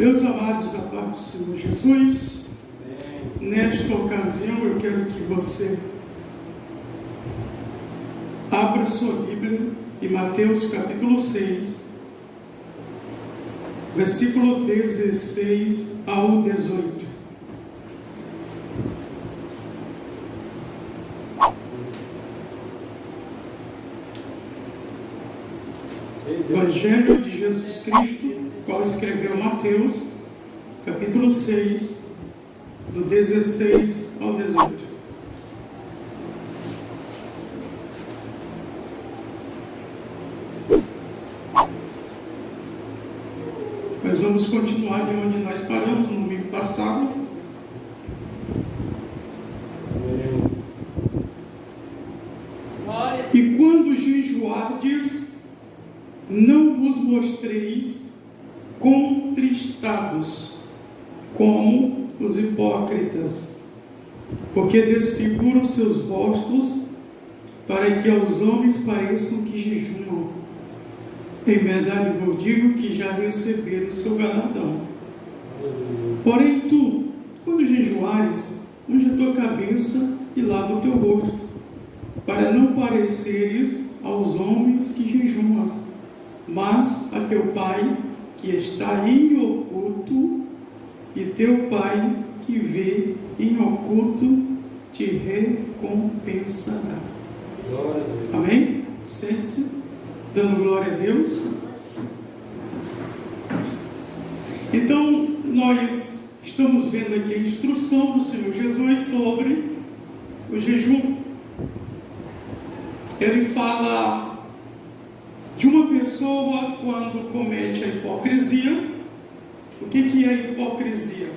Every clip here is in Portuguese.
Meus amados, a paz do Senhor Jesus, nesta ocasião eu quero que você abra sua Bíblia em Mateus capítulo 6, versículo 16 ao 18. Evangelho de Jesus Cristo, qual escreveu Mateus, capítulo 6, do 16 ao 18. Mas vamos continuar de onde nós paramos no domingo passado. E quando jejuardes, não vos mostreis contristados, como os hipócritas, porque desfiguram seus rostos, para que aos homens pareçam que jejuam. Em verdade vos digo que já receberam o seu galardão. Porém tu, quando jejuares, unge a tua cabeça e lava o teu rosto, para não pareceres aos homens que jejuam, mas a teu Pai que está em oculto, e teu Pai que vê em oculto te recompensará. Amém? Sente-se, dando glória a Deus. Então, nós estamos vendo aqui a instrução do Senhor Jesus sobre o jejum. Ele fala de uma pessoa quando comete a hipocrisia. O que é a hipocrisia?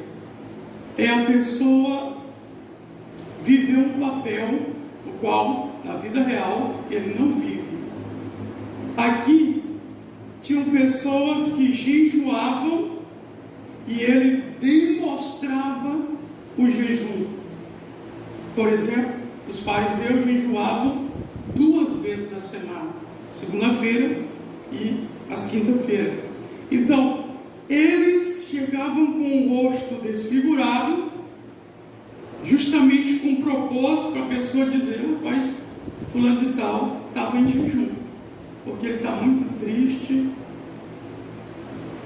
É a pessoa viver um papel no qual, na vida real, ele não vive. Aqui, tinham pessoas que jejuavam e ele demonstrava o jejum. Por exemplo, os fariseus jejuavam 2 vezes na semana, segunda-feira e às quinta-feira. Então, eles chegavam com o rosto desfigurado, justamente com o propósito para a pessoa dizer: rapaz, fulano de tal estava em jejum, porque ele está muito triste.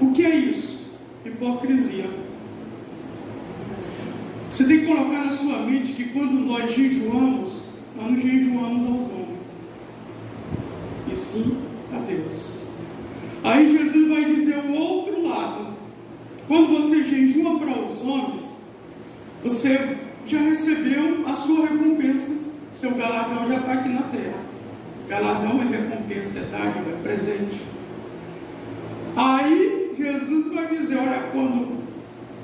O que é isso? Hipocrisia. Você tem que colocar na sua mente que quando nós jejuamos, nós não jejuamos aos homens, e sim a Deus. Aí Jesus vai dizer o outro lado: quando você jejua para os homens, você já recebeu a sua recompensa, seu galardão já está aqui na terra. Galardão é recompensa, é dádiva, é presente. Aí Jesus vai dizer: olha, quando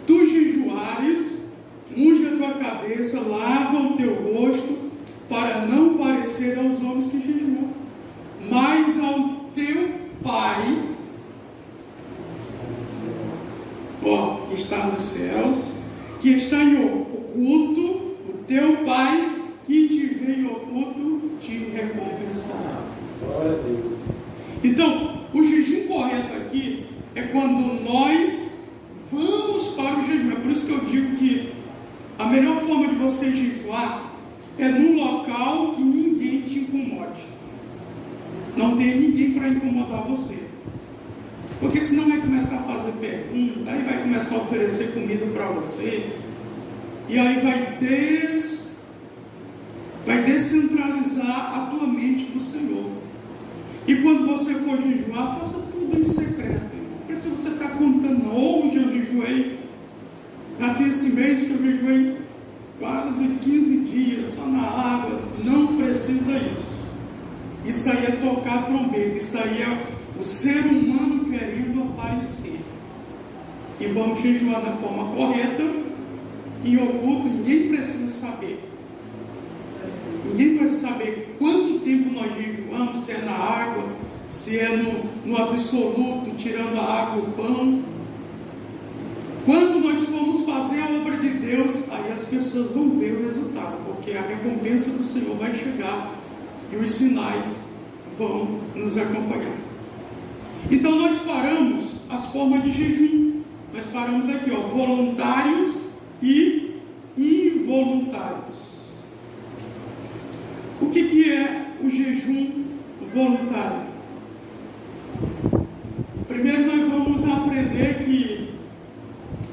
tu jejuares, unge a tua cabeça, lava o teu rosto, para não parecer aos homens que jejuam, mas ao teu Pai, que está nos céus, que está em oculto, o teu Pai que te vê em oculto te recompensará. Glória a Deus. Então, o jejum correto aqui é quando nós vamos para o jejum. É por isso que eu digo que a melhor forma de você jejuar é num local que ninguém te incomode. Não tem ninguém para incomodar você. Porque senão vai começar a fazer pergunta, aí vai começar a oferecer comida para você, e aí vai descentralizar a tua mente do Senhor. E quando você for jejuar, faça tudo em secreto. Não precisa você estar contando: hoje eu jejuei, já tem esse mês que eu jejuei quase 15 dias só na água. Não precisa isso. Isso aí é tocar trombeta, isso aí é o ser humano querendo aparecer. E vamos jejuar da forma correta, em oculto. Ninguém precisa saber. Ninguém precisa saber quanto tempo nós jejuamos, se é na água, se é no absoluto, tirando a água, o pão. Quando nós formos fazer a obra de Deus, aí as pessoas vão ver o resultado, porque a recompensa do Senhor vai chegar e os sinais vão nos acompanhar. Então nós paramos as formas de jejum. nós paramos aqui, ó, voluntários e involuntários. O que é o jejum voluntário? Primeiro nós vamos aprender que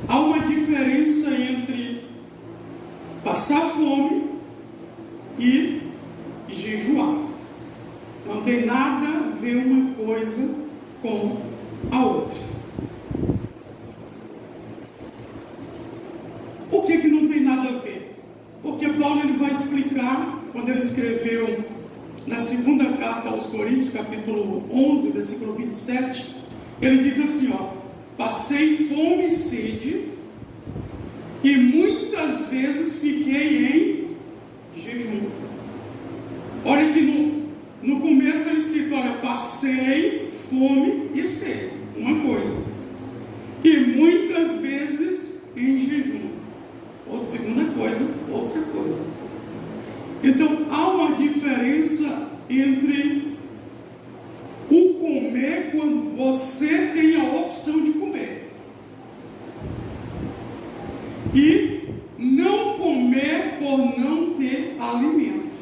há uma diferença entre passar fome e jejuar. Não tem nada a ver uma coisa com a outra. Por que não tem nada a ver? Porque Paulo ele vai explicar, quando ele escreveu na segunda carta aos Coríntios, capítulo 11, versículo 27, ele diz assim, ó: passei fome e sede, e muitas vezes fiquei em jejum. Olha que no começo ele cita, olha, passei fome e sede, uma coisa, e muitas vezes em jejum, ou segunda coisa, outra coisa. Então há uma diferença entre o comer quando você tem a opção de comer e não comer por não ter alimento.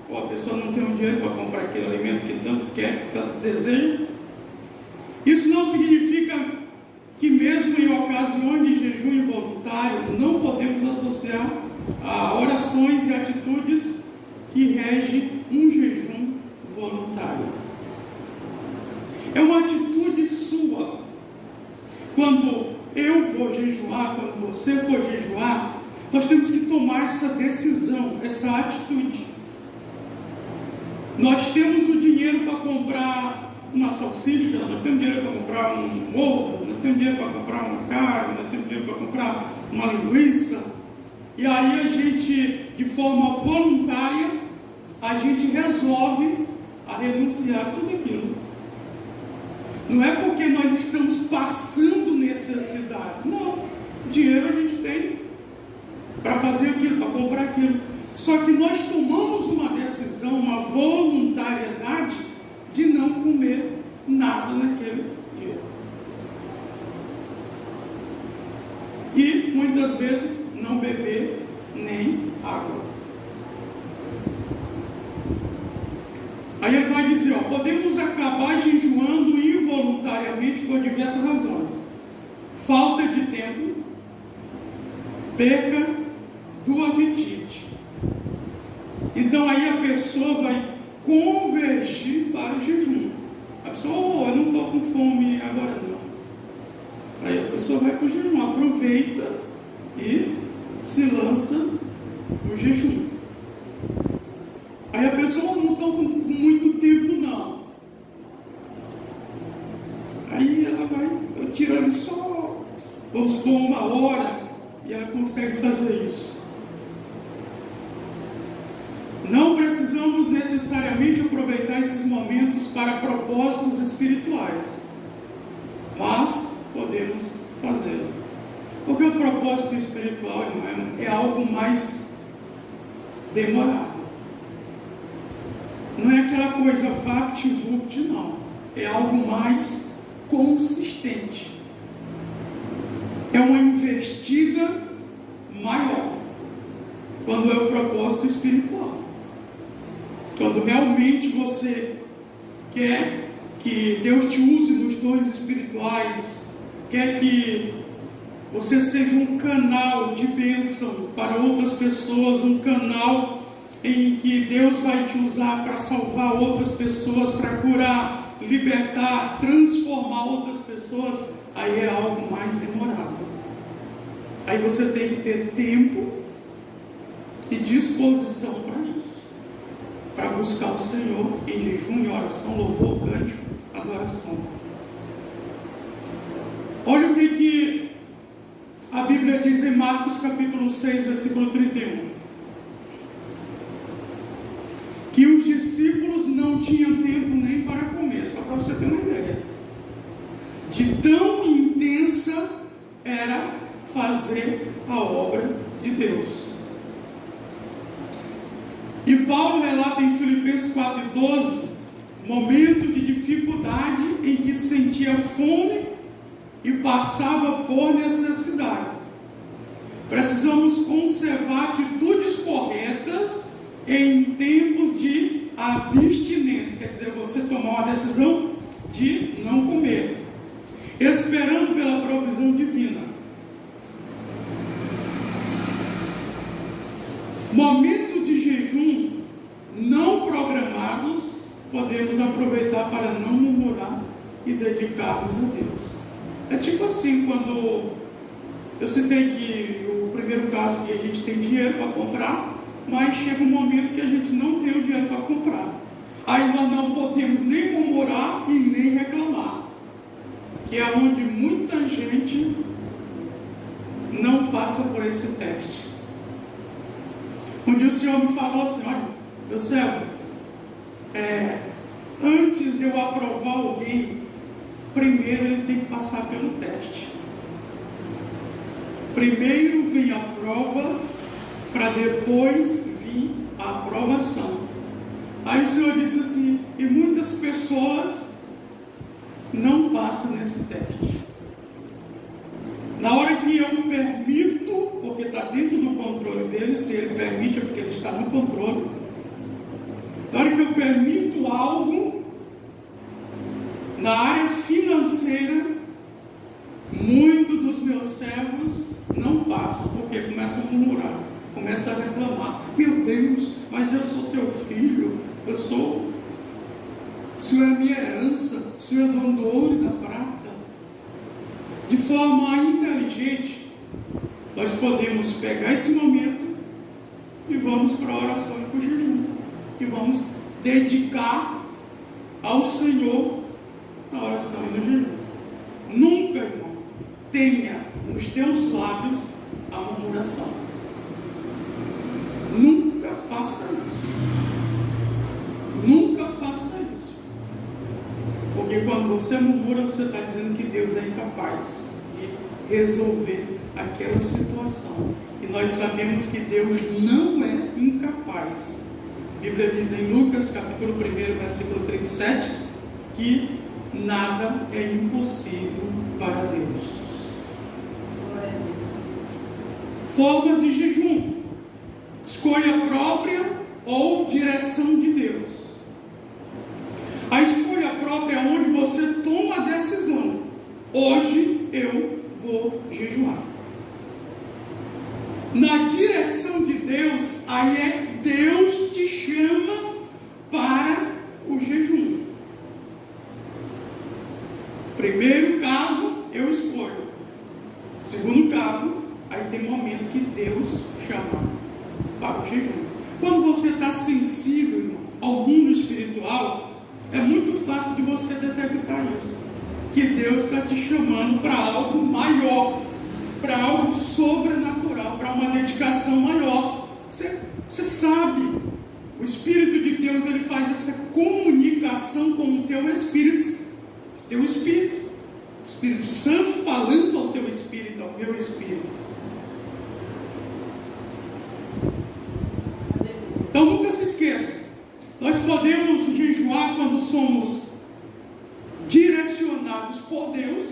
Ou a pessoa não tem um dinheiro para comprar aquele alimento que tanto quer, que tanto deseja. Isso não significa que mesmo em ocasiões de jejum involuntário não podemos associar a orações e atitudes que regem um jejum voluntário. É uma atitude sua. Quando eu vou jejuar, quando você for jejuar, nós temos que tomar essa decisão, essa atitude. Nós temos o dinheiro para comprar uma salsicha, nós temos dinheiro para comprar um ovo, nós temos dinheiro para comprar uma carne, nós temos dinheiro para comprar uma linguiça. E aí a gente, de forma voluntária, a gente resolve a renunciar a tudo aquilo. Não é porque nós estamos passando necessidade. Não, dinheiro a gente tem para fazer aquilo, para comprar aquilo. Só que nós tomamos uma decisão, uma voluntariedade de não comer nada naquele dia. E muitas vezes não beber nem água. Aí ele vai dizer, ó, podemos acabar jejuando involuntariamente por diversas razões. Falta de tempo, perca do apetite. Então aí a pessoa vai convergir para o jejum. A pessoa, eu não estou com fome agora não. Aí a pessoa vai para o jejum, aproveita e se lança no jejum. Aí a pessoa, não estou com muito tempo não. Aí ela vai tirando só, vamos supor, 1 hora, e ela consegue fazer isso. Não precisamos necessariamente aproveitar esses momentos para propósitos espirituais, mas podemos fazer. Porque o propósito espiritual, irmão, é algo mais demorado. Não é aquela coisa vapt-vupt, não. É algo mais consistente. É uma investida maior. Quando é o propósito espiritual. Quando realmente você quer que Deus te use nos dons espirituais, quer que você seja um canal de bênção para outras pessoas, um canal em que Deus vai te usar para salvar outras pessoas, para curar, libertar, transformar outras pessoas, aí é algo mais demorado. Aí você tem que ter tempo e disposição para isso, para buscar o Senhor em jejum, em oração, louvor, cântico, adoração. Olha o que a Bíblia diz em Marcos capítulo 6, versículo 31. Que os discípulos não tinham tempo nem para comer, só para você ter uma ideia de tão intensa era fazer a obra de Deus. E Paulo relata em Filipenses 4,12 momento de dificuldade em que sentia fome e passava por necessidade. Precisamos conservar atitudes corretas em tempos de abstinência, quer dizer, você tomar uma decisão de não comer, esperando pela provisão divina. Momentos de jejum não programados podemos aproveitar para não murmurar e dedicarmos a Deus. É tipo assim, quando eu citei que o primeiro caso que a gente tem dinheiro para comprar, mas chega um momento que a gente não tem o dinheiro para comprar. Aí nós não podemos nem murmurar e nem reclamar, que é onde muita gente não passa por esse teste. Um dia o Senhor me falou assim: olha, meu servo, antes de eu aprovar alguém, primeiro ele tem que passar pelo teste. Primeiro vem a prova, para depois vir a aprovação. Aí o Senhor disse assim: e muitas pessoas não passam nesse teste. Na hora que eu permito, porque está dentro do controle dele, se ele permite é porque ele está no controle. Na hora que eu permito algo na área financeira, muitos dos meus servos não passam, porque começam a murmurar, começam a reclamar: meu Deus, mas eu sou teu filho, o Senhor é a minha herança, o Senhor é dono do ouro e da prata. De forma inteligente, nós podemos pegar esse momento e vamos para a oração e para o jejum, e vamos dedicar ao Senhor na oração e no jejum. Nunca, irmão, tenha nos teus lábios a murmuração. Nunca faça isso. Nunca faça isso. Porque quando você murmura, você está dizendo que Deus é incapaz de resolver aquela situação. E nós sabemos que Deus não é incapaz. A Bíblia diz em Lucas, capítulo 1, versículo 37, que nada é impossível para Deus. Formas de jejum: escolha própria ou direção de Deus. A escolha própria é onde você toma a decisão: hoje eu vou jejuar. Na direção de Deus, aí é Deus te chama para o jejum. Primeiro caso, eu escolho. Segundo caso, aí tem momento que Deus chama para o jejum. Quando você está sensível, irmão, ao mundo espiritual, é muito fácil de você detectar isso, que Deus está te chamando para algo maior, para algo sobrenatural, para uma dedicação maior. Você sabe, o Espírito de Deus, ele faz essa comunicação com o teu Espírito, o Espírito Santo falando ao teu Espírito, ao meu Espírito. Então nunca se esqueça, nós podemos jejuar quando somos direcionados por Deus,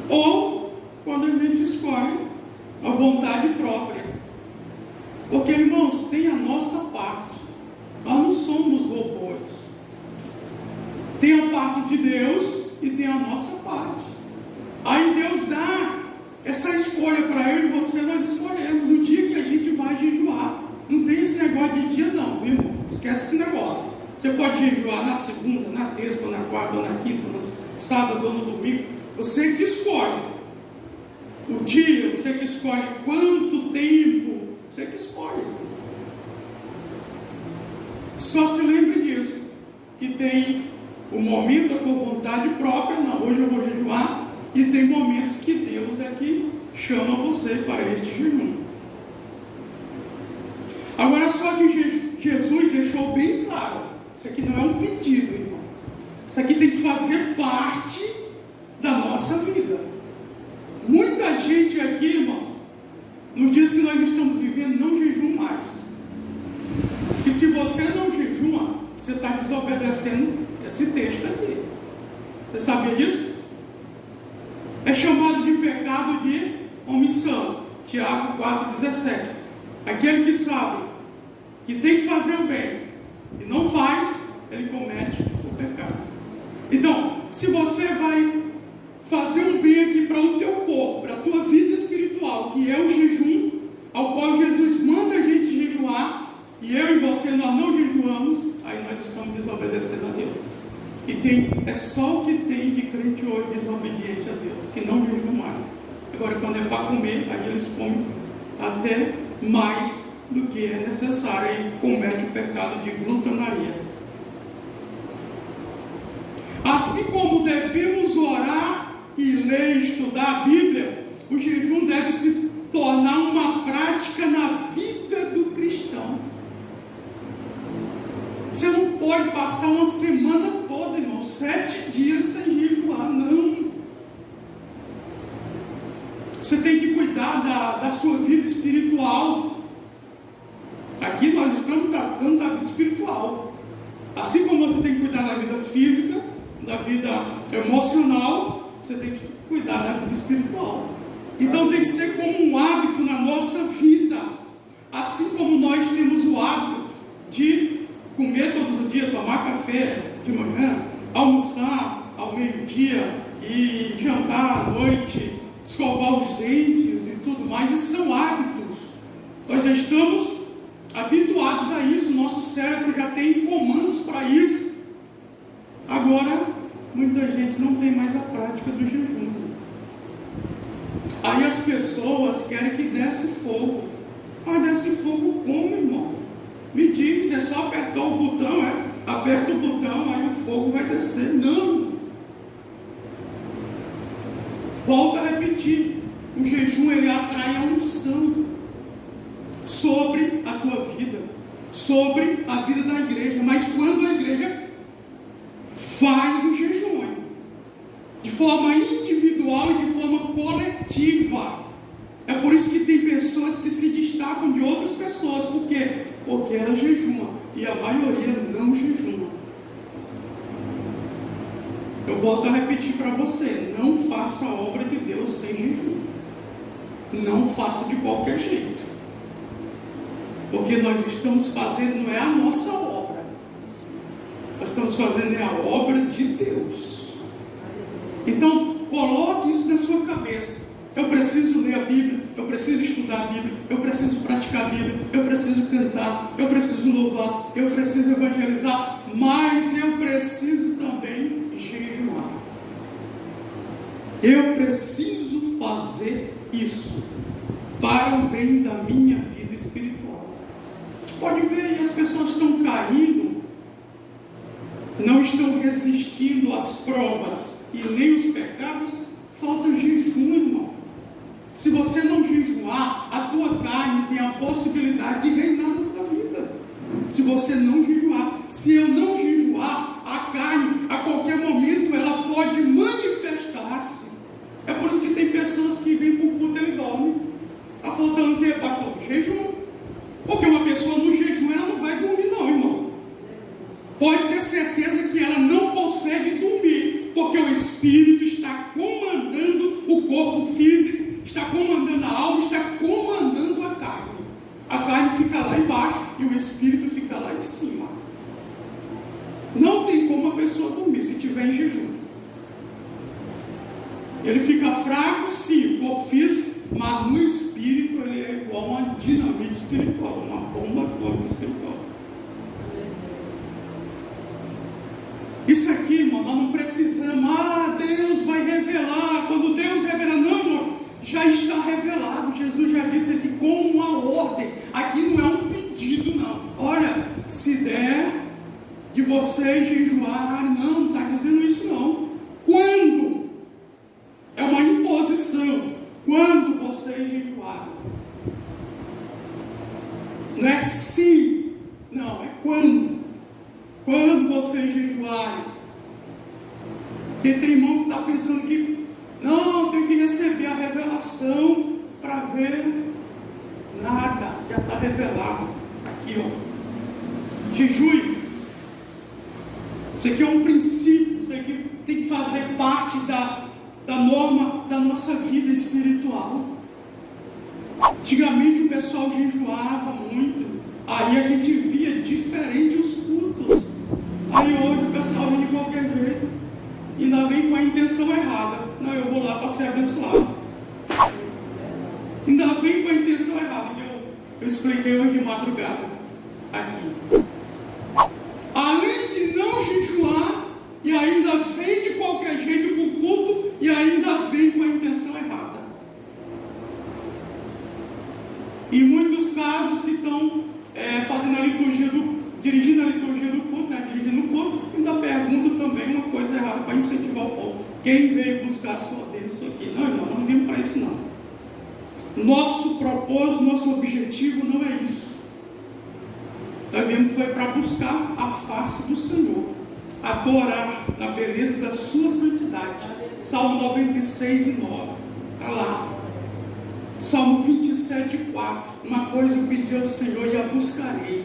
ou quando a gente escolhe a vontade própria. Porque, irmãos, tem a nossa parte. Nós não somos robôs. Tem a parte de Deus e tem a nossa parte. Aí Deus dá essa escolha para eu e você, nós escolhemos o dia que a gente vai jejuar. Não tem esse negócio de dia não, viu? Esquece esse negócio. Você pode jejuar na segunda, na terça, ou na quarta, ou na quinta, no sábado, ou no domingo. Você que escolhe o dia, você que escolhe quanto tempo, você que escolhe. Só se lembre disso, que tem o momento da tua vontade própria. Não, hoje eu vou jejuar, e tem momentos que Deus é que chama você para este jejum. Agora, só que Jesus deixou bem claro, isso aqui não é um pedido, irmão. Isso aqui tem que fazer parte da nossa vida. Muita gente aqui, irmãos, nos dias que nós estamos vivendo, não jejum mais. E se você não jejuma, você está desobedecendo esse texto aqui. Você sabia disso? pecado de omissão. Tiago 4,17. Aquele que sabe que tem que fazer o bem e não faz, ele comete o pecado. Então, se você vai fazer um bem aqui para o teu corpo, para a tua vida espiritual, que é o jejum, ao qual Jesus manda a gente jejuar, e eu e você nós não jejuamos, aí nós estamos desobedecendo a Deus. E é só o que tem de crente hoje desobediente a Deus, que não jejum mais. Agora, quando é para comer, aí eles comem até mais do que é necessário e comete o pecado de glutanaria. Assim como devemos orar e ler e estudar a Bíblia, o jejum deve se tornar uma prática na vida do cristão. Você não pode passar uma semana toda, irmão, 7 dias sem jejuar, não. Você tem que cuidar da sua vida espiritual. Aqui nós estamos tratando da vida espiritual. Assim como você tem que cuidar da vida física, da vida emocional, você tem que cuidar da vida espiritual. Então tem que ser como um hábito na nossa vida. Assim como nós temos o hábito de comer todos os dias, tomar café de manhã, almoçar ao meio-dia e jantar à noite, escovar os dentes e tudo mais, isso são hábitos. Nós já estamos habituados a isso, nosso cérebro já tem comandos para isso. Agora, muita gente não tem mais a prática do jejum. Aí as pessoas querem que desce fogo. Mas desce fogo como, irmão? Me diz, é só apertar o botão, aperta o botão, aí o fogo vai descer. Não. Volto a repetir, o jejum ele atrai a unção sobre a tua vida, sobre a vida da igreja. Mas quando a igreja faz o jejum, de forma individual e de forma coletiva, é por isso que tem pessoas que se destacam de outras pessoas. Por quê? Porque ela jejuma e a maioria não jejuma. Eu volto a repetir para você, não faça a obra de Deus sem jejum. Não faça de qualquer jeito. Porque nós estamos fazendo, não é a nossa obra. Nós estamos fazendo a obra de Deus. Então, coloque isso na sua cabeça. Eu preciso ler a Bíblia, eu preciso estudar a Bíblia, eu preciso praticar a Bíblia, eu preciso cantar, eu preciso louvar, eu preciso evangelizar, mas eu preciso também jejuar. Eu preciso fazer isso para o bem da minha vida espiritual. Você pode ver aí, as pessoas estão caindo, não estão resistindo às provas e nem os pecados, falta jejum, irmão. Se você não jejuar, a tua carne tem a possibilidade de reinar na tua vida. Se você não jejuar, se eu não jejuar, a carne, a qualquer momento, ela pode manifestar-se. É por isso que tem pessoas que vêm para o culto e ele dorme. Está faltando o que, pastor? Jejum. Porque uma pessoa no jejum, ela não vai dormir não, irmão. Pode ter certeza que ela não consegue dormir, porque o Espírito está comandando o corpo físico, está comandando a alma, está comandando a carne. A carne fica lá embaixo e o Espírito fica lá em cima. Não tem como a pessoa dormir se estiver em jejum. Ele fica fraco, sim, o corpo físico, mas no Espírito ele é igual a uma dinamite espiritual, uma bomba atômica espiritual. Isso aqui, irmão, nós não precisamos, Deus vai revelar. Quando Deus revela, não, irmão, já está revelado. Jesus já disse aqui com uma ordem. Aqui não é um pedido, não. Olha, se der de vocês jejuarem, não está dizendo isso não. Quando? É uma imposição. Quando vocês jejuarem. Não é se, não, é quando. Quando vocês jejuarem. Porque tem irmão que está pensando que não, tem que receber a revelação para ver. Nada, já está revelado. Aqui, ó. Jejue. Isso aqui é um princípio. Isso aqui tem que fazer parte da norma da nossa vida espiritual. Antigamente o pessoal jejuava muito, aí a gente via diferente os cultos. Aí hoje o pessoal vem de qualquer jeito, ainda vem com a intenção errada. Não, eu vou lá para ser abençoado. Ainda vem com a intenção errada, que eu expliquei hoje de madrugada aqui. Além de não jejuar, e ainda vem de qualquer jeito para o culto, e ainda vem com a intenção errada. E muitos casos que estão fazendo a liturgia dirigindo a liturgia do culto, dirigindo o culto, ainda perguntam também uma coisa errada para incentivar o povo. Quem veio buscar a sua bênção aqui? Não, irmão, não viemos para isso não. Nosso propósito, nosso objetivo não é isso. Nós viemos foi para buscar a face do Senhor, adorar a beleza da sua santidade. Salmo 96, 9, está lá. Salmo 27, 4. Uma coisa eu pedi ao Senhor e a buscarei,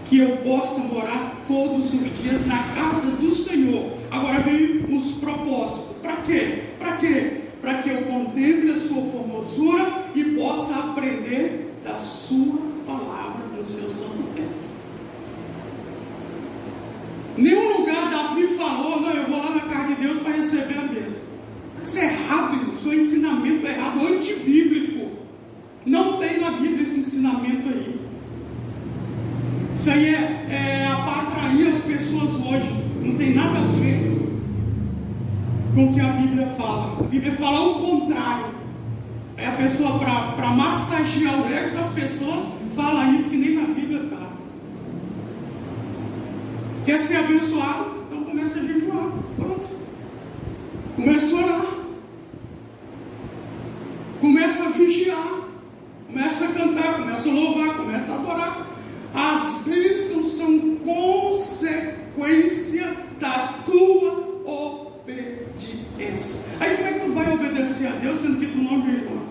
que eu possa morar todos os dias na casa do Senhor. Agora vem os propósitos. Para quê? Para quê? Para que eu contemple a sua formosura e possa aprender da sua palavra no seu santo templo. Nenhum lugar Davi falou, não, eu vou lá na casa de Deus para receber a bênção. Isso é errado, irmão. Isso é um ensinamento errado, antibíblico. Não tem na Bíblia esse ensinamento aí. Isso aí é para atrair as pessoas hoje. Não tem nada a ver com o que a Bíblia fala. A Bíblia fala o contrário. É a pessoa, para massagear o ego das pessoas, fala isso que nem na Bíblia está. Quer ser abençoado? Então começa a jejuar. Pronto. Começa a orar. Começa a vigiar. Começa a cantar, começa a louvar, começa a adorar. As bênçãos são consequência da tua obediência. Aí como é que tu vai obedecer a Deus sendo que tu não jejua?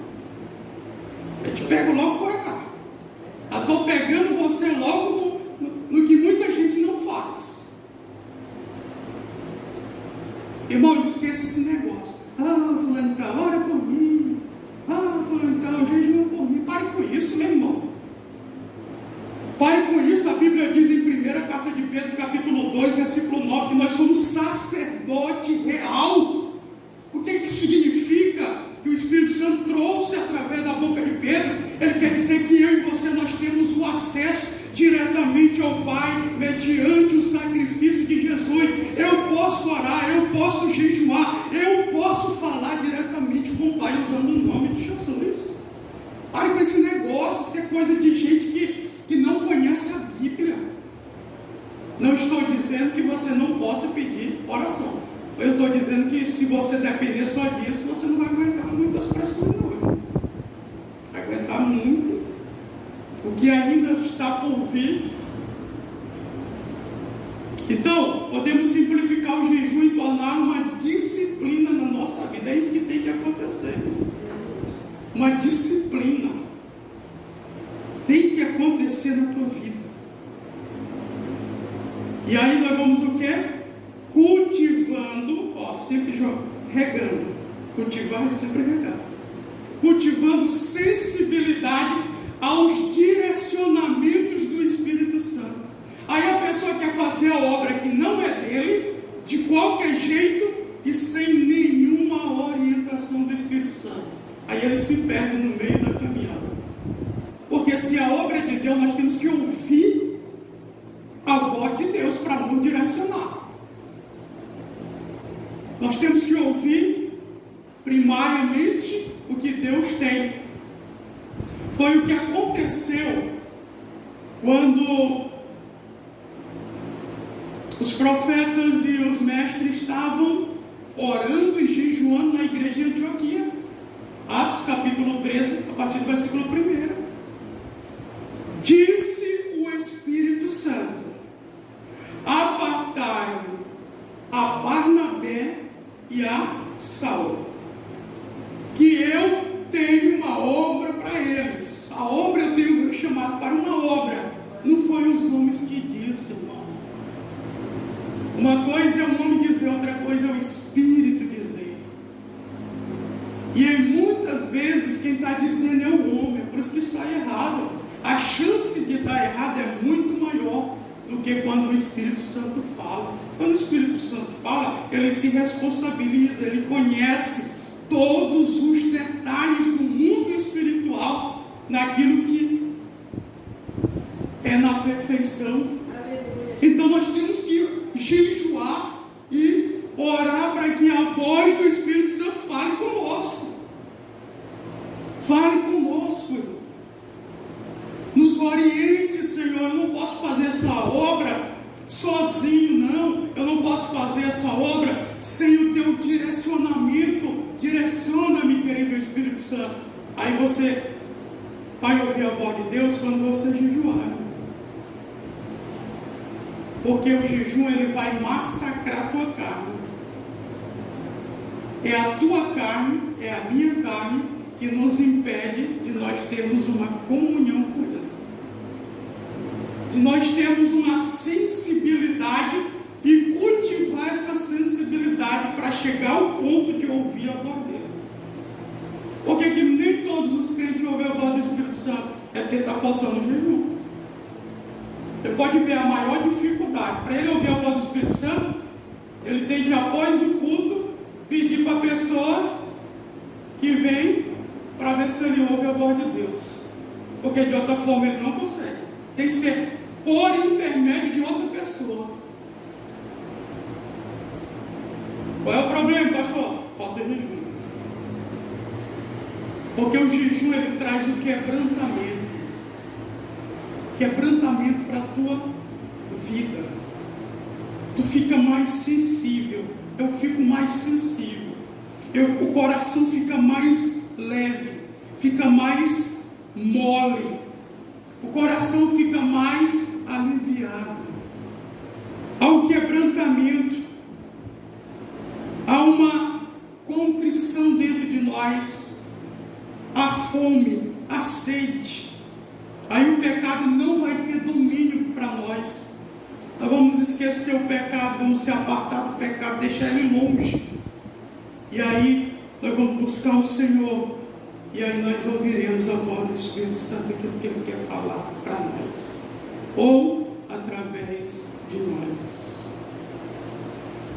Eu te pego logo por cá. Eu estou pegando você logo no que muita gente não faz. Irmão, esqueça esse negócio. Fulano tá, ora por mim. Fulano tá, jejua por mim. Pare com isso, meu irmão. Pare com isso. A Bíblia diz em 1ª carta de Pedro, capítulo 2, versículo 9, que nós somos sacerdote real. O que isso significa? Que o Espírito Santo trouxe através da boca de Pedro. Ele quer dizer que eu e você, nós temos o acesso diretamente ao Pai, mediante o sacrifício de Jesus. Eu posso orar, eu posso jejuar, eu posso falar diretamente com o Pai, usando o nome de Jesus. Pare com esse negócio, isso é coisa de gente que não conhece a Bíblia. Não estou dizendo que você não possa pedir oração. Eu estou dizendo que se você depender só disso, você não vai aguentar muitas pressões não, irmão. Vai aguentar muito o que ainda está por vir. Então, podemos simplificar o jejum e tornar uma disciplina na nossa vida. É isso que tem que acontecer. Uma disciplina tem que acontecer na tua vida. E aí nós vamos o quê? Cultivando, sempre regando. Cultivar é sempre regar. Cultivando sensibilidade aos direcionamentos do Espírito Santo. Aí a pessoa quer fazer a obra que não é dele, de qualquer jeito e sem nenhuma orientação do Espírito Santo. Aí ele se perde no meio da caminhada. Porque se a obra é de Deus, nós temos que ouvir a voz de Deus para nos direcionar. Nós temos que ouvir primariamente o que Deus tem. Foi o que aconteceu quando os profetas e os mestres estavam orando e jejuando na igreja de Antioquia. Atos capítulo 13, a partir do versículo 1. Disse o Espírito Santo: apartai a Barnabé e a Saulo, que eu tenho uma obra para eles. A obra eu tenho chamado para uma obra. Não foi os homens que disse, irmão. Uma coisa é o homem dizer, outra coisa é o Espírito dizer. quem está dizendo é o homem, por isso que sai errado. A chance de dar errado é muito maior do que quando o Espírito Santo fala. Quando o Espírito Santo fala, ele se responsabiliza, ele conhece todos os detalhes do mundo espiritual, naquilo que é na perfeição. Então nós temos que jejuar e orar para que a voz do Espírito Santo fale conosco. Fale conosco, nos oriente, Senhor. Eu não posso fazer essa obra sozinho, não. Eu não posso fazer essa obra sem o teu direcionamento. Direciona-me, querido Espírito Santo. Aí você vai ouvir a voz de Deus quando você jejuar. Porque o jejum, ele vai massacrar a tua carne. É a tua carne, é a minha carne, que nos impede de nós termos uma comunhão com Ele, de nós termos uma sensibilidade e cultivar essa sensibilidade para chegar ao ponto de ouvir a voz dele. Por que nem todos os crentes ouvem a voz do Espírito Santo? É porque está faltando jejum. Você pode ver a maior dificuldade para ele ouvir a voz do Espírito Santo. Ele tem que, após o culto, pedir para a pessoa que vem para ver se ele ouve a voz de Deus, porque de outra forma ele não consegue. Tem que ser por intermédio de outra pessoa. Qual é o problema, pastor? Falta jejum. Porque o jejum, ele traz o quebrantamento para a tua vida. Tu fica mais sensível. Eu fico mais sensível. O coração fica mais leve, fica mais mole, o coração fica mais aliviado. Há um quebrantamento, há uma contrição dentro de nós, a fome, a sede. Aí o pecado não vai ter domínio para nós. Nós vamos esquecer o pecado, vamos se apartar do pecado, deixar ele longe. E aí nós vamos buscar o Senhor, e aí nós ouviremos a voz do Espírito Santo, aquilo que Ele quer falar para nós, ou através de nós.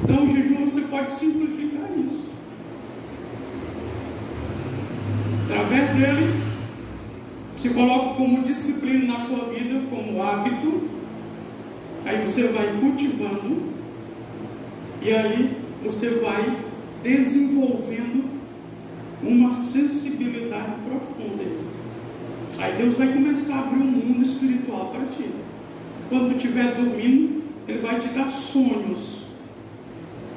Então o jejum, você pode simplificar isso. Através dele, você coloca como disciplina na sua vida, como hábito, aí você vai cultivando, e aí você vai desenvolvendo uma sensibilidade profunda. Aí Deus vai começar a abrir um mundo espiritual para ti. Quando tu estiver dormindo, Ele vai te dar sonhos.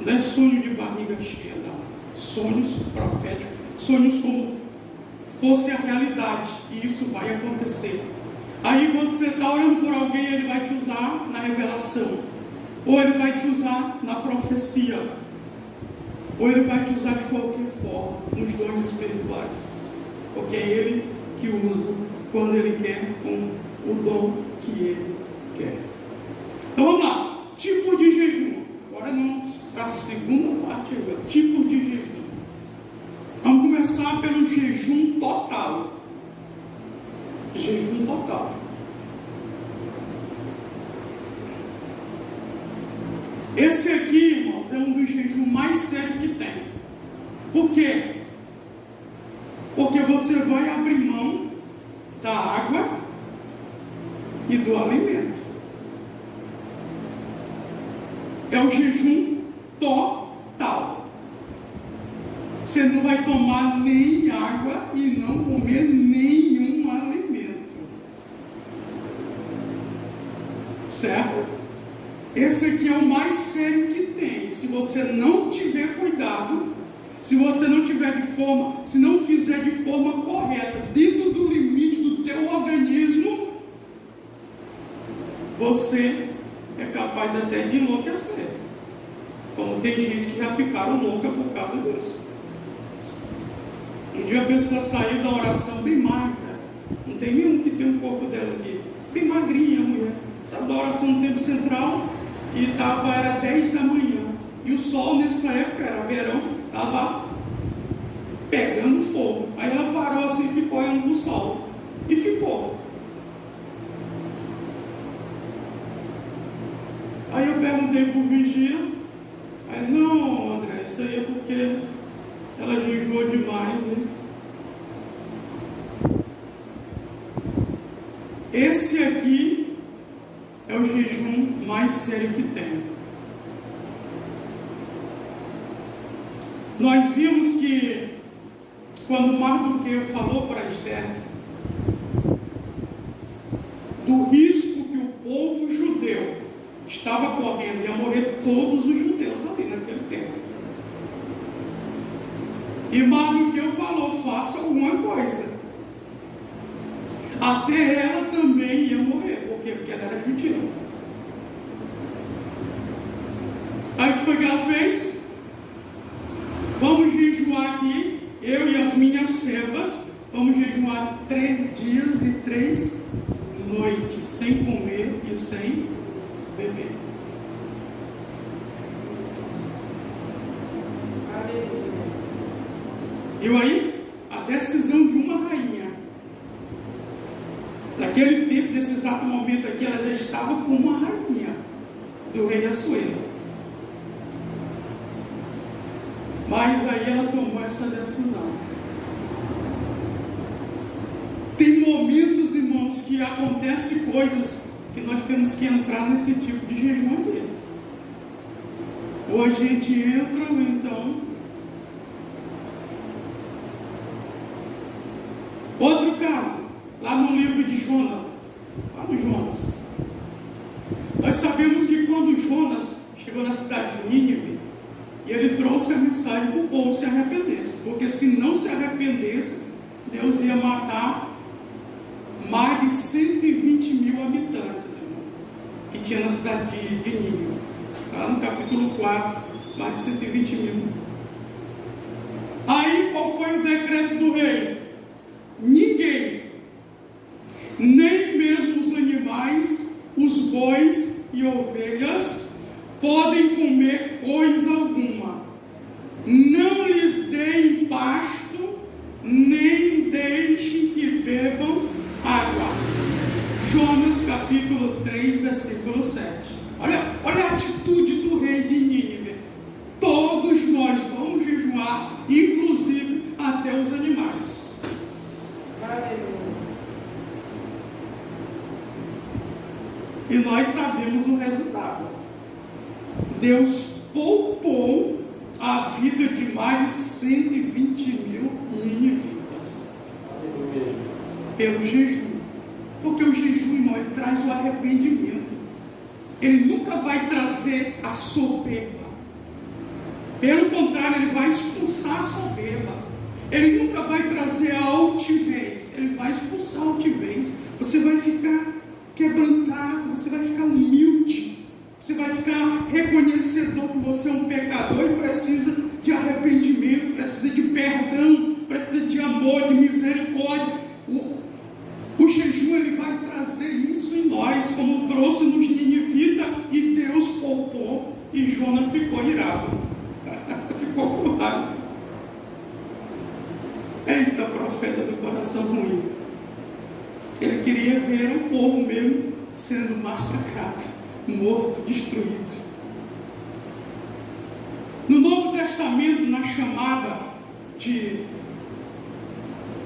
Não é sonho de barriga cheia, não. Sonhos proféticos, sonhos como fosse a realidade, e isso vai acontecer. Aí você está orando por alguém, Ele vai te usar na revelação, ou Ele vai te usar na profecia, ou Ele vai te usar de qualquer forma, nos dons espirituais, porque é Ele que usa quando Ele quer, com o dom que Ele quer. Então vamos lá, tipo de jejum. Agora vamos para a segunda parte, tipo de jejum. Vamos começar pelo jejum total. Jejum total. Esse aqui, irmãos, é um dos jejuns mais sérios que tem. Por quê? Porque você vai abrir mão da água e do alimento. É o jejum total. Você não vai tomar nem água e não comer nenhum alimento. Certo? Esse aqui é o mais sério que tem. Se você não tiver cuidado, se você não tiver de forma, se não fizer de forma correta, dentro do limite do teu organismo, você é capaz até de enlouquecer. Como tem gente que já ficaram louca por causa disso. Um dia a pessoa saiu da oração bem magra, não tem nenhum que tem o corpo dela aqui, bem magrinha a mulher, saiu da oração no tempo central e era 10 da manhã, e o sol nessa época, era verão, estava pegando fogo. Aí ela parou assim, isso aí é porque ela jejuou demais, né? Esse aqui é o jejum mais sério que tem. Nós vimos que quando Mardoqueu falou para Esther do risco que o povo judeu estava correndo, ia morrer todos os judeus ali naquele tempo. E Mardoqueu falou: faça alguma coisa. Até ela também ia morrer. Por quê? Porque ela era judia. Aí o que foi que ela fez? Vamos jejuar aqui, eu e as minhas servas, vamos jejuar 3 dias e 3 noites, sem comer e sem beber. E aí, a decisão de uma rainha. Naquele tempo, nesse exato momento aqui, ela já estava como uma rainha do rei Assuero. Mas aí ela tomou essa decisão. Tem momentos, irmãos, que acontecem coisas que nós temos que entrar nesse tipo de jejum aqui. Ou a gente entra, ou então... Outro caso, lá no livro de Jonas, lá no Jonas. Nós sabemos que quando Jonas chegou na cidade de Nínive, e ele trouxe a mensagem para o povo se arrependesse, porque se não se arrependesse, Deus ia matar mais de 120 mil habitantes, irmão, que tinha na cidade de Nínive. Está lá no capítulo 4, mais de 120 mil. Aí qual foi o decreto do rei? Ninguém, nem mesmo os animais, os bois e ovelhas, podem comer coisa alguma. Não lhes deem pasto, nem deixem que bebam água. Jonas capítulo 3, versículo 7. Olha a atitude do rei de Nínive. Todos nós vamos jejuar, inclusive até os animais. E nós sabemos o resultado. Deus poupou a vida de mais de 120 mil ninivitas pelo jejum. Porque o jejum, irmão, ele traz o arrependimento. Ele nunca vai trazer a soberba. Pelo contrário, ele vai expulsar a soberba. Ele nunca vai trazer a altivez. Ele vai expulsar a altivez. Você vai ficar quebrantado, você vai ficar humilde. Você vai ficar reconhecedor que você é um pecador e precisa de arrependimento, precisa de perdão, precisa de amor, de misericórdia. O jejum, ele vai trazer isso em nós, como trouxe nos ninivitas, e Deus poupou, e Jonas ficou irado. Ficou com raiva. Eita, profeta do coração ruim. Ele queria ver o povo mesmo sendo massacrado, morto, destruído. No Novo Testamento, na chamada de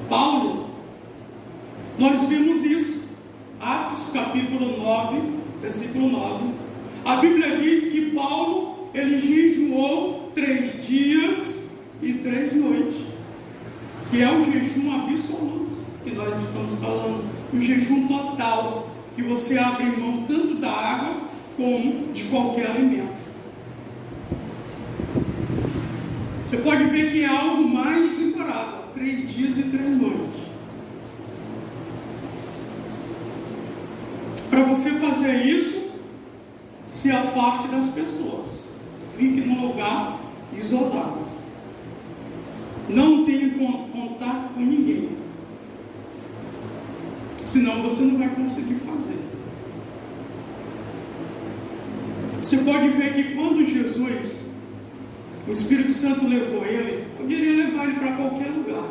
Paulo, nós vemos isso. Atos capítulo 9, versículo 9. A Bíblia diz que Paulo, ele jejuou 3 dias e 3 noites, que é o jejum absoluto que nós estamos falando, o jejum total, que você abre mão tanto da água como de qualquer alimento. Você pode ver que é algo mais demorado, 3 dias e 3 noites. Para você fazer isso, se afaste das pessoas, fique num lugar isolado, não tenha contato com ninguém, senão você não vai conseguir fazer. Você pode ver que quando Jesus, o Espírito Santo levou ele, poderia levar ele para qualquer lugar,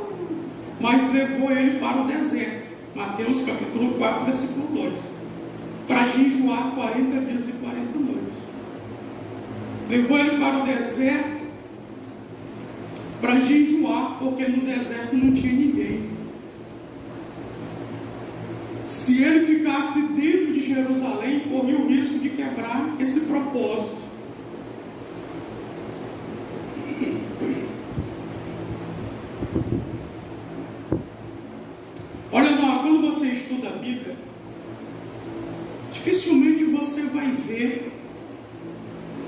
mas levou ele para o deserto. Mateus capítulo 4, versículo 2, para jejuar 40 dias e 40 noites. Levou ele para o deserto, para jejuar, porque no deserto não tinha ninguém. Se ele ficasse dentro de Jerusalém, corria o risco de quebrar esse propósito. Olha, quando você estuda a Bíblia, dificilmente você vai ver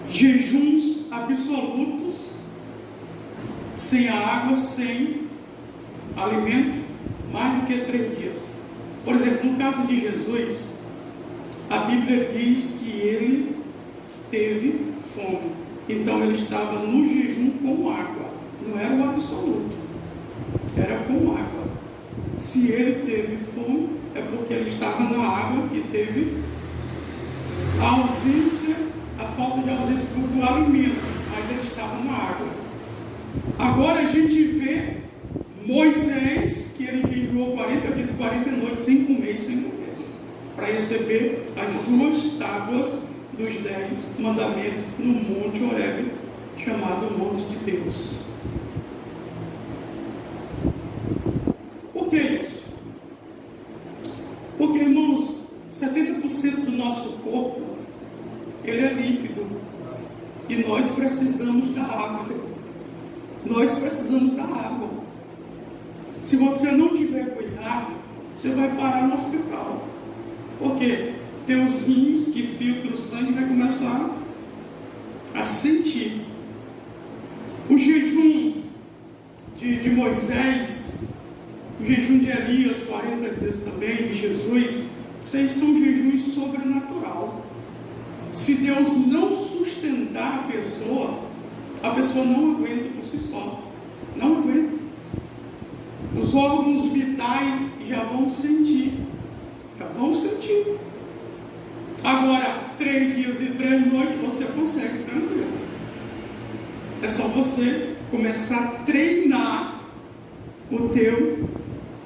jejuns absolutos, sem a água, sem alimento, mais do que 3 dias. Por exemplo, no caso de Jesus, a Bíblia diz que ele teve fome. Então ele estava no jejum com água. Não era o absoluto, era com água. Se ele teve fome, é porque ele estava na água e teve a ausência, a falta de ausência do alimento, mas ele estava na água. Agora a gente vê Moisés, que ele jejuou 40 dias e 40 noites sem comer e sem beber, para receber as 2 tábuas dos 10 mandamentos no Monte Horebe, chamado Monte de Deus. Por que isso? Porque, irmãos, 70% do nosso corpo, ele é líquido, e nós precisamos da água. Nós precisamos da água. Se você não tiver cuidado, você vai parar no hospital. Por quê? Tem os rins que filtram o sangue e vai começar a sentir. O jejum de Moisés, o jejum de Elias, 40 dias também, de Jesus, vocês são jejuns sobrenatural. Se Deus não sustentar a pessoa não aguenta por si só. Não aguenta. Os órgãos vitais já vão sentir. Agora, 3 dias e 3 noites você consegue tranquilo. É só você começar a treinar o teu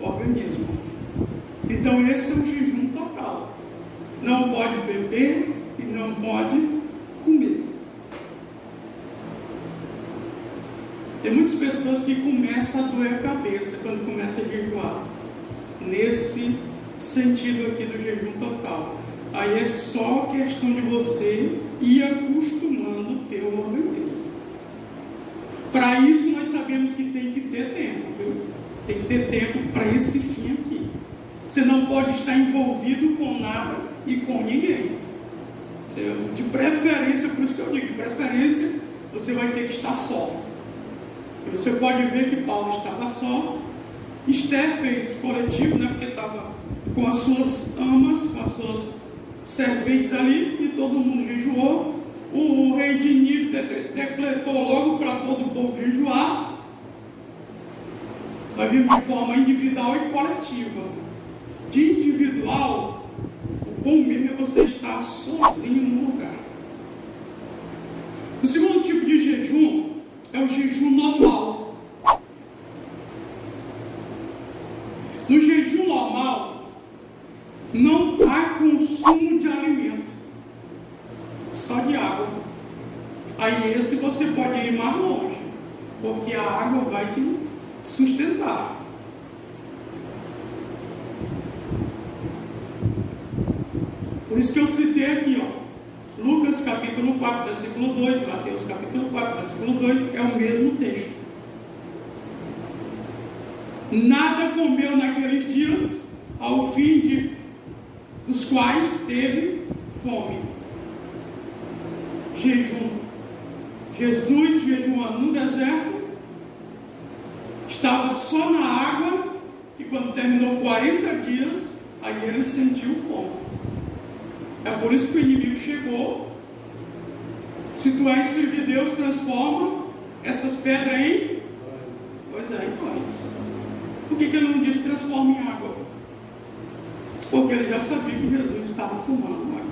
organismo. Então esse é o jejum total. Não pode beber e não pode comer. Tem muitas pessoas que começam a doer a cabeça quando começam a jejuar, nesse sentido aqui do jejum total. Aí é só questão de você ir acostumando o teu organismo. Para isso nós sabemos que tem que ter tempo, viu? Tem que ter tempo para esse fim aqui. Você não pode estar envolvido com nada e com ninguém. De preferência, por isso que eu digo, de preferência, você vai ter que estar só. E você pode ver que Paulo estava só. Esther fez coletivo, né? Porque estava com as suas amas, com as suas serventes ali, e todo mundo jejuou. O rei de Nínive decretou logo para todo o povo jejuar. Vai vir de forma individual e coletiva. De individual, o bom mesmo é você estar sozinho no lugar. O segundo tipo de jejum é o jejum normal. No jejum normal, não há consumo de alimento, só de água. Aí esse você pode ir mais longe, porque a água vai te sustentar. Por isso que eu citei aqui, Lucas capítulo 4, versículo 2, Mateus capítulo 4, versículo 2, é o mesmo texto. Nada comeu naqueles dias, ao fim dos quais teve fome. Jejum. Jesus jejuando no deserto, estava só na água, e quando terminou 40 dias, aí ele sentiu fome. É por isso que o inimigo chegou. Se tu és filho de Deus, transforma essas pedras em... Pois é, em pães. Por que ele não disse transforma em água? Porque ele já sabia que Jesus estava tomando água.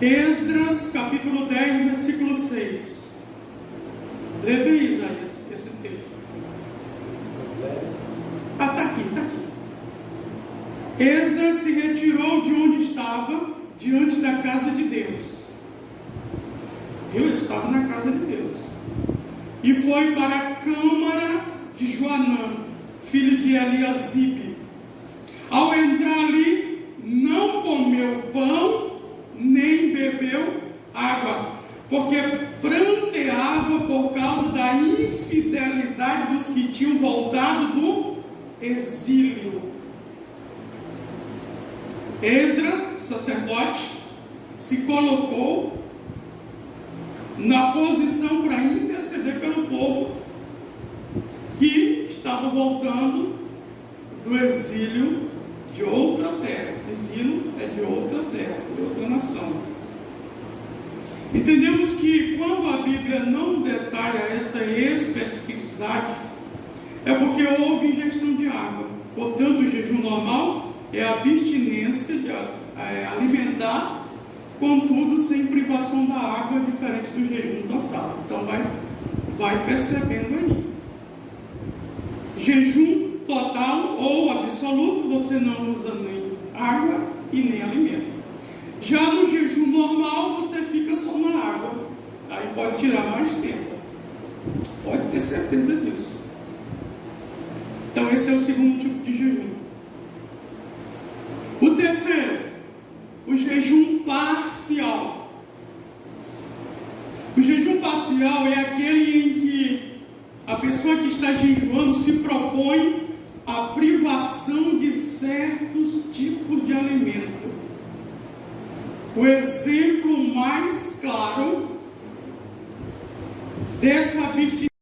Esdras capítulo 10, versículo 6. Lê bem, Isaías, esse texto. A Esdras se retirou de onde estava, diante da casa de Deus. Ele estava na casa de Deus. E foi para a câmara de Joanã, filho de Eliasibe. Ao entrar ali, não comeu pão, nem bebeu água, porque pranteava por causa da infidelidade dos que tinham voltado do exílio. Esdras, sacerdote, se colocou na posição para interceder pelo povo que estava voltando do exílio de outra terra. Exílio é de outra terra, de outra nação. Entendemos que quando a Bíblia não detalha essa especificidade, é porque houve ingestão de água. Portanto, o jejum normal é a abstinência de alimentar, contudo sem privação da água, diferente do jejum total. Então vai percebendo aí. Jejum total ou absoluto, você não usa nem água e nem alimento. Já no jejum normal, você fica só na água. Aí pode tirar mais tempo. Pode ter certeza disso. Então esse é o segundo tipo de jejum. O terceiro, o jejum parcial. O jejum parcial é aquele em que a pessoa que está jejuando se propõe a privação de certos tipos de alimento. O exemplo mais claro dessa abstinência